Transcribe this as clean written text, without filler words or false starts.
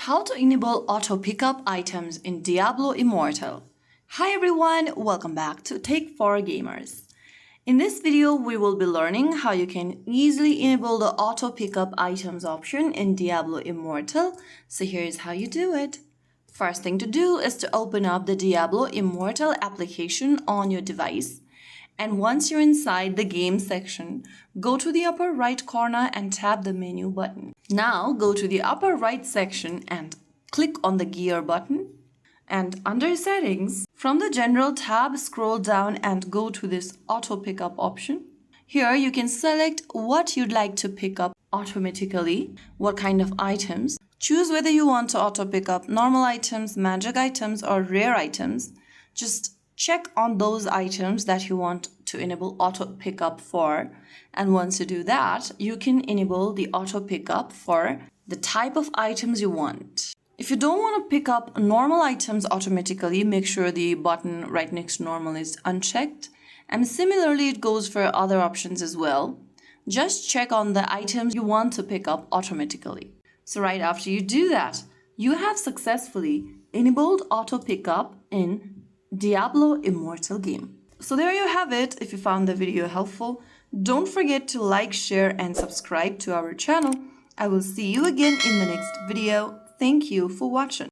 How to enable auto pickup items in Diablo Immortal. Hi everyone, welcome back to Tech for Gamers. In this video, we will be learning how you can easily enable the auto pickup items option in Diablo Immortal. So here's how you do it. First thing to do is to open up the Diablo Immortal application on your device. And once you're inside the game section, go to the upper right corner and tap the menu button. Now go to the upper right section and click on the gear button. And under settings, from the general tab, scroll down and go to this auto pickup option. Here you can select what you'd like to pick up automatically, what kind of items. Choose whether you want to auto pick up normal items, magic items, or rare items. Just check on those items that you want to enable auto pickup for. And once you do that, you can enable the auto pickup for the type of items you want. If you don't want to pick up normal items automatically, make sure the button right next to normal is unchecked. And similarly, it goes for other options as well. Just check on the items you want to pick up automatically. So right after you do that, you have successfully enabled auto pickup in Diablo Immortal game. So there you have it. If you found the video helpful, don't forget to like, share, and subscribe to our channel. I will see you again in the next video. Thank you for watching.